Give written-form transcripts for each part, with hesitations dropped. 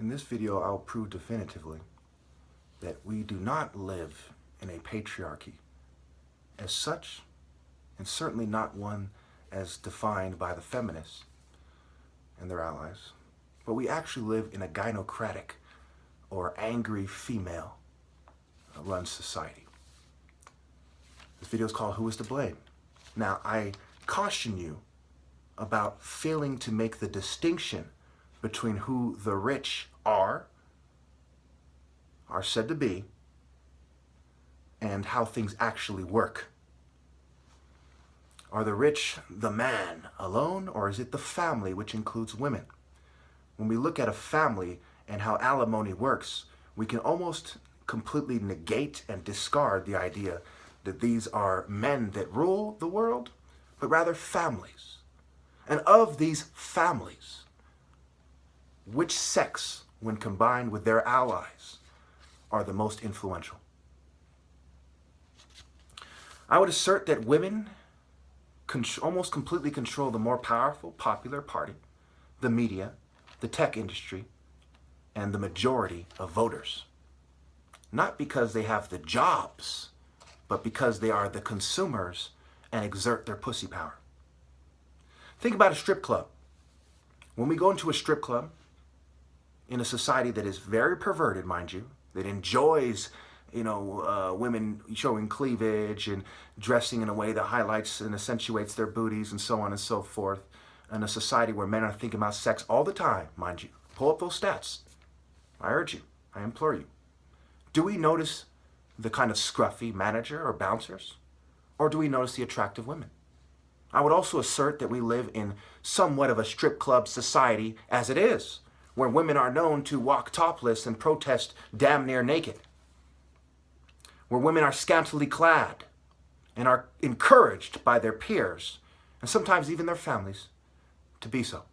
In this video, I'll prove definitively that we do not live in a patriarchy as such, and certainly not one as defined by the feminists and their allies, but we actually live in a gynocratic or angry female run society. This video is called Who is to Blame? Now, I caution you about failing to make the distinction between who the rich are said to be, and how things actually work. Are the rich the man alone, or is it the family, which includes women? When we look at a family and how alimony works, we can almost completely negate and discard the idea that these are men that rule the world, but rather families. And of these families, which sex, when combined with their allies, are the most influential? I would assert that women almost completely control the more powerful popular party, the media, the tech industry, and the majority of voters. Not because they have the jobs, but because they are the consumers and exert their pussy power. Think about a strip club. When we go into a strip club, in a society that is very perverted, mind you, that enjoys, women showing cleavage and dressing in a way that highlights and accentuates their booties and so on and so forth, in a society where men are thinking about sex all the time, mind you. Pull up those stats. I urge you, I implore you. Do we notice the kind of scruffy manager or bouncers? Or do we notice the attractive women? I would also assert that we live in somewhat of a strip club society as it is, where women are known to walk topless and protest damn near naked, where women are scantily clad and are encouraged by their peers, and sometimes even their families, to be so.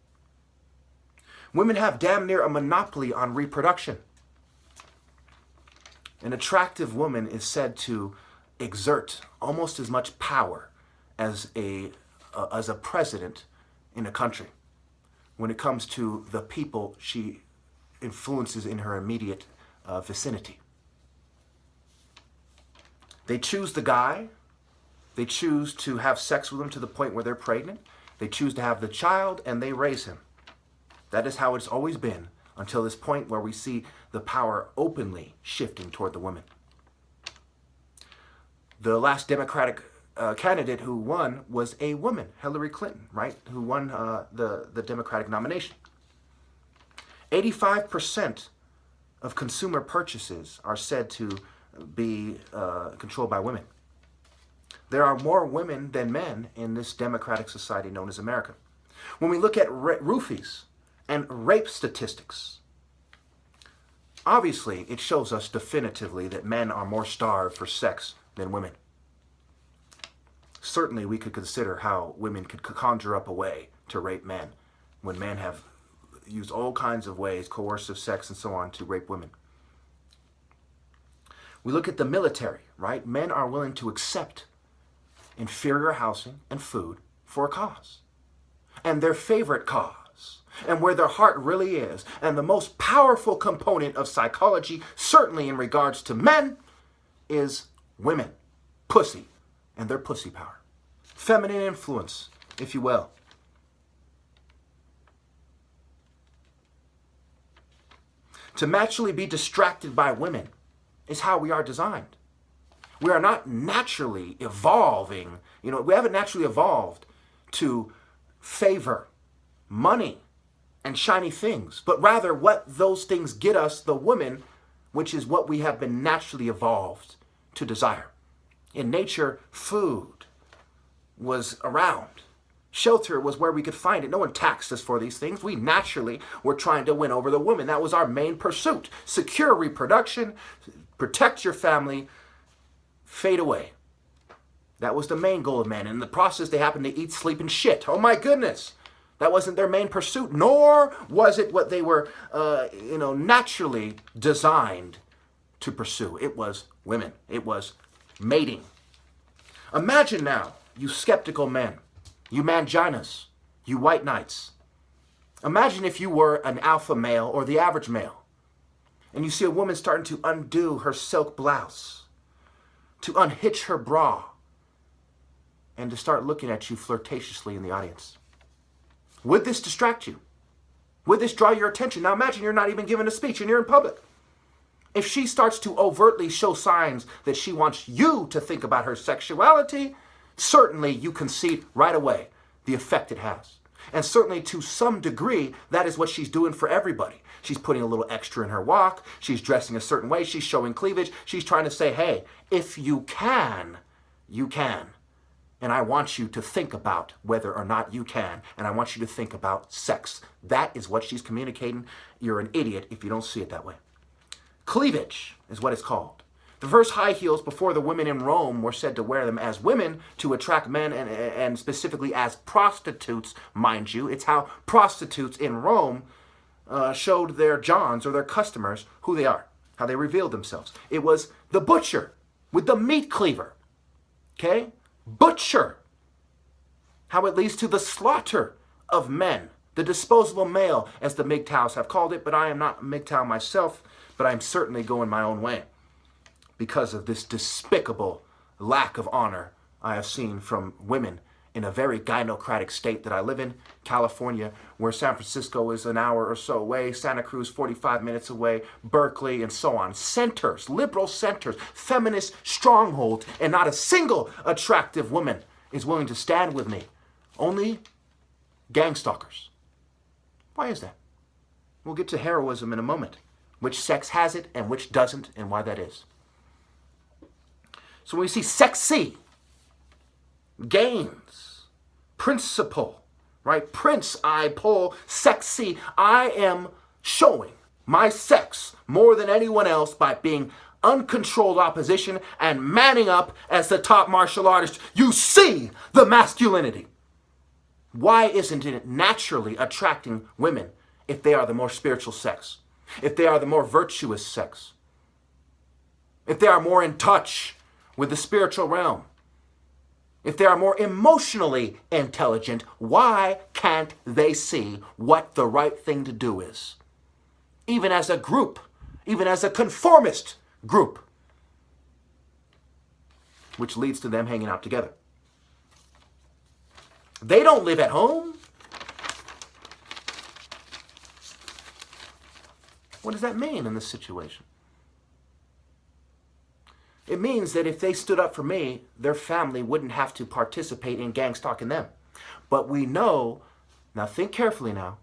Women have damn near a monopoly on reproduction. An attractive woman is said to exert almost as much power as a president in a country when it comes to the people she influences in her immediate vicinity. They choose the guy, they choose to have sex with him to the point where they're pregnant, they choose to have the child, and they raise him. That is how it's always been until this point where we see the power openly shifting toward the women. The last Democratic candidate who won was a woman, Hillary Clinton, right? Who won the Democratic nomination. 85% of consumer purchases are said to be controlled by women. There are more women than men in this democratic society known as America. When we look at roofies and rape statistics, obviously it shows us definitively that men are more starved for sex than women. Certainly we could consider how women could conjure up a way to rape men when men have used all kinds of ways, coercive sex and so on, to rape women. We look at the military, right? Men are willing to accept inferior housing and food for a cause. And their favorite cause, and where their heart really is, and the most powerful component of psychology, certainly in regards to men, is women, pussy, and their pussy power. Feminine influence, if you will. To naturally be distracted by women is how we are designed. We are not naturally evolving, we haven't naturally evolved to favor money and shiny things, but rather what those things get us, the woman, which is what we have been naturally evolved to desire. In nature, food was around. Shelter was where we could find it. No one taxed us for these things. We naturally were trying to win over the woman. That was our main pursuit. Secure reproduction, protect your family, fade away. That was the main goal of man. In the process, they happened to eat, sleep, and shit. Oh my goodness. That wasn't their main pursuit, nor was it what they were, naturally designed to pursue. It was women. It was mating. Imagine now, you skeptical men, you manginas, you white knights. Imagine if you were an alpha male or the average male. And you see a woman starting to undo her silk blouse, to unhitch her bra, and to start looking at you flirtatiously in the audience. Would this distract you? Would this draw your attention? Now imagine you're not even giving a speech and you're in public. If she starts to overtly show signs that she wants you to think about her sexuality, certainly you can see right away the effect it has. And certainly to some degree, that is what she's doing for everybody. She's putting a little extra in her walk. She's dressing a certain way. She's showing cleavage. She's trying to say, hey, if you can, you can. And I want you to think about whether or not you can. And I want you to think about sex. That is what she's communicating. You're an idiot if you don't see it that way. Cleavage is what it's called. The first high heels before the women in Rome were said to wear them as women to attract men and specifically as prostitutes, mind you. It's how prostitutes in Rome showed their Johns or their customers who they are, how they revealed themselves. It was the butcher with the meat cleaver. Okay? Butcher. How it leads to the slaughter of men. The disposable male, as the MGTOWs have called it, but I am not a MGTOW myself, but I'm certainly going my own way because of this despicable lack of honor I have seen from women in a very gynocratic state that I live in, California, where San Francisco is an hour or so away, Santa Cruz 45 minutes away, Berkeley, and so on. Centers, liberal centers, feminist strongholds, and not a single attractive woman is willing to stand with me. Only gang stalkers. Why is that? We'll get to heroism in a moment. Which sex has it and which doesn't, and why that is. So when we see sexy, gains, principle, right? Prince, I pull, sexy. I am showing my sex more than anyone else by being uncontrolled opposition and manning up as the top martial artist. You see the masculinity. Why isn't it naturally attracting women if they are the more spiritual sex? If they are the more virtuous sex? If they are more in touch with the spiritual realm? If they are more emotionally intelligent, why can't they see what the right thing to do is? Even as a group, even as a conformist group, which leads to them hanging out together. They don't live at home. What does that mean in this situation? It means that if they stood up for me, their family wouldn't have to participate in gang stalking them. But we know, now think carefully now,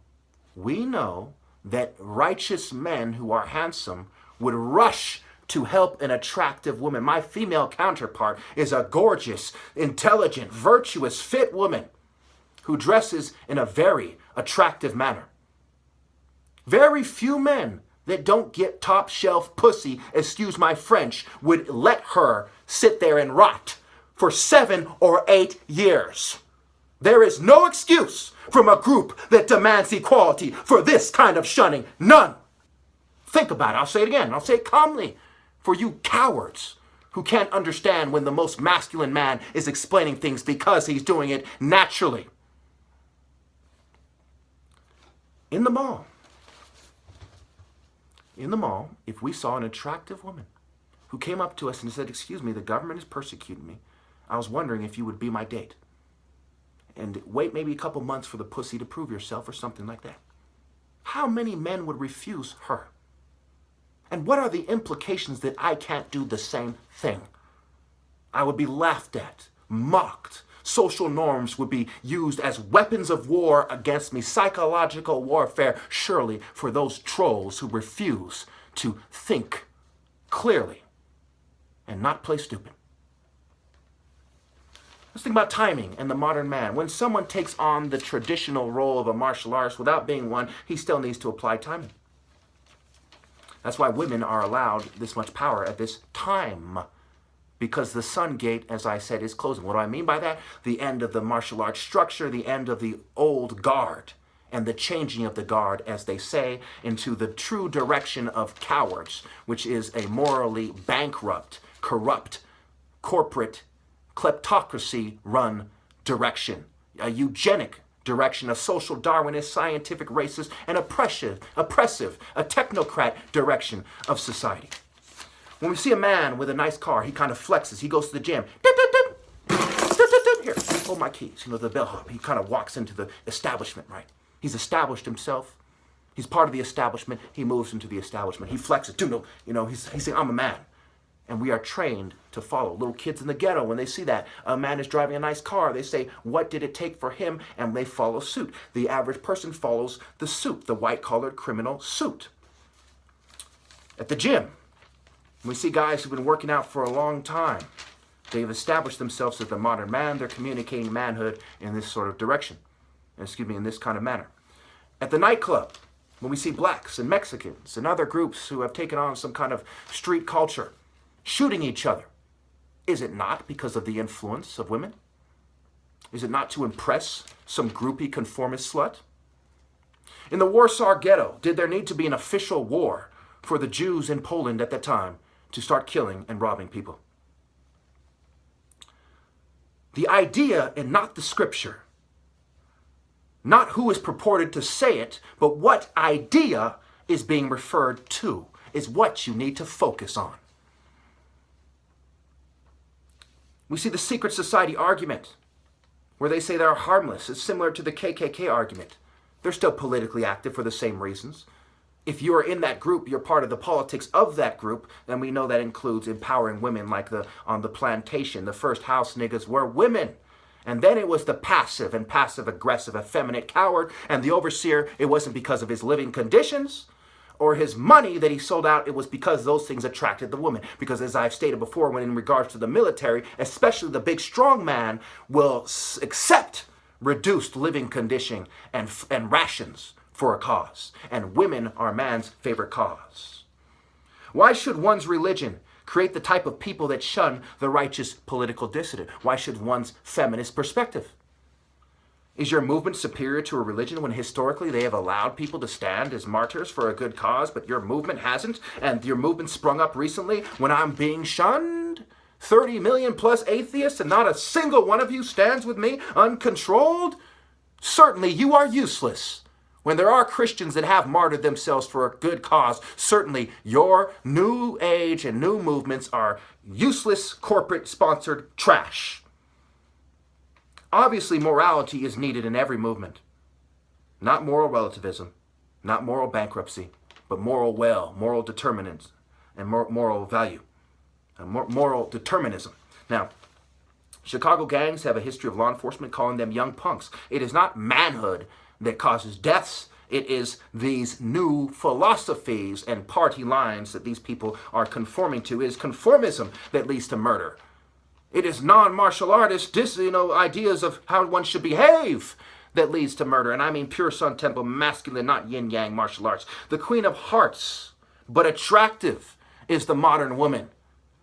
we know that righteous men who are handsome would rush to help an attractive woman. My female counterpart is a gorgeous, intelligent, virtuous, fit woman who dresses in a very attractive manner. Very few men that don't get top shelf pussy, excuse my French, would let her sit there and rot for 7 or 8 years. There is no excuse from a group that demands equality for this kind of shunning. None. Think about it. I'll say it again. I'll say it calmly. For you cowards who can't understand when the most masculine man is explaining things because he's doing it naturally. In the mall, if we saw an attractive woman who came up to us and said, excuse me, the government is persecuting me. I was wondering if you would be my date. And wait maybe a couple months for the pussy to prove yourself or something like that. How many men would refuse her? And what are the implications that I can't do the same thing? I would be laughed at, mocked. Social norms would be used as weapons of war against me. Psychological warfare, surely, for those trolls who refuse to think clearly and not play stupid. Let's think about timing and the modern man. When someone takes on the traditional role of a martial artist without being one, he still needs to apply timing. That's why women are allowed this much power at this time. Because the sun gate, as I said, is closing. What do I mean by that? The end of the martial arts structure, the end of the old guard, and the changing of the guard, as they say, into the true direction of cowards, which is a morally bankrupt, corrupt, corporate, kleptocracy-run direction. A eugenic direction, a social Darwinist, scientific, racist, and oppressive, a technocrat direction of society. When we see a man with a nice car, he kind of flexes. He goes to the gym. Here, hold my keys. The bellhop. He kind of walks into the establishment, right? He's established himself. He's part of the establishment. He moves into the establishment. He flexes. He's saying, I'm a man. And we are trained to follow. Little kids in the ghetto, when they see that a man is driving a nice car, they say, what did it take for him? And they follow suit. The average person follows the suit, the white-collared criminal suit. At the gym, we see guys who've been working out for a long time. They've established themselves as the modern man. They're communicating manhood in this sort of direction. In this kind of manner. At the nightclub, when we see blacks and Mexicans and other groups who have taken on some kind of street culture, shooting each other, is it not because of the influence of women? Is it not to impress some groupie conformist slut? In the Warsaw Ghetto, did there need to be an official war for the Jews in Poland at that time to start killing and robbing people? The idea and not the scripture, not who is purported to say it, but what idea is being referred to, is what you need to focus on. We see the secret society argument, where they say they're harmless. It's similar to the KKK argument. They're still politically active for the same reasons. If you are in that group, you're part of the politics of that group, then we know that includes empowering women, like on the plantation. The first house niggas were women. And then it was the passive and passive-aggressive, effeminate coward. And the overseer, it wasn't because of his living conditions or his money that he sold out. It was because those things attracted the woman. Because as I've stated before, when in regards to the military, especially the big strong man will accept reduced living condition and rations for a cause. And women are man's favorite cause. Why should one's religion create the type of people that shun the righteous political dissident? Why should one's feminist perspective? Is your movement superior to a religion when historically they have allowed people to stand as martyrs for a good cause, but your movement hasn't? And your movement sprung up recently when I'm being shunned? 30 million plus atheists and not a single one of you stands with me uncontrolled? Certainly you are useless. When there are Christians that have martyred themselves for a good cause, certainly your new age and new movements are useless corporate-sponsored trash. Obviously, morality is needed in every movement. Not moral relativism, not moral bankruptcy, but moral determinants, and moral value, moral determinism. Now, Chicago gangs have a history of law enforcement calling them young punks. It is not manhood that causes deaths. It is these new philosophies and party lines that these people are conforming to. It is conformism that leads to murder. It is non-martial artist ideas of how one should behave that leads to murder. And I mean pure Sun Temple, masculine, not yin-yang martial arts. The Queen of Hearts, but attractive, is the modern woman.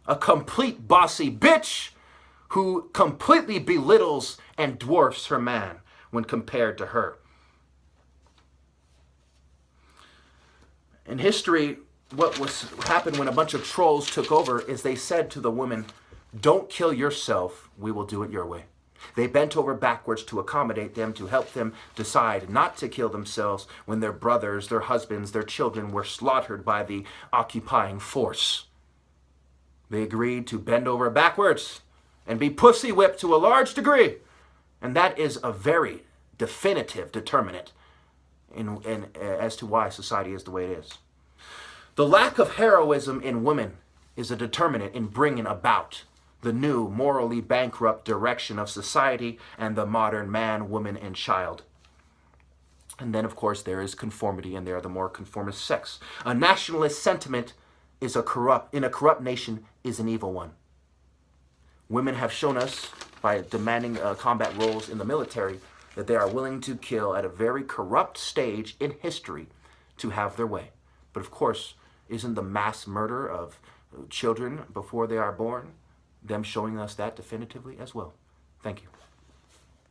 A complete bossy bitch who completely belittles and dwarfs her man when compared to her. In history, what happened when a bunch of trolls took over is they said to the women, don't kill yourself, we will do it your way. They bent over backwards to accommodate them, to help them decide not to kill themselves when their brothers, their husbands, their children were slaughtered by the occupying force. They agreed to bend over backwards and be pussy whipped to a large degree. And that is a very definitive determinant as to why society is the way it is. The lack of heroism in women is a determinant in bringing about the new morally bankrupt direction of society and the modern man, woman, and child. And then, of course, there is conformity, and there are the more conformist sects. A nationalist sentiment in a corrupt nation is an evil one. Women have shown us, by demanding combat roles in the military, that they are willing to kill at a very corrupt stage in history to have their way. But of course, isn't the mass murder of children before they are born them showing us that definitively as well? Thank you.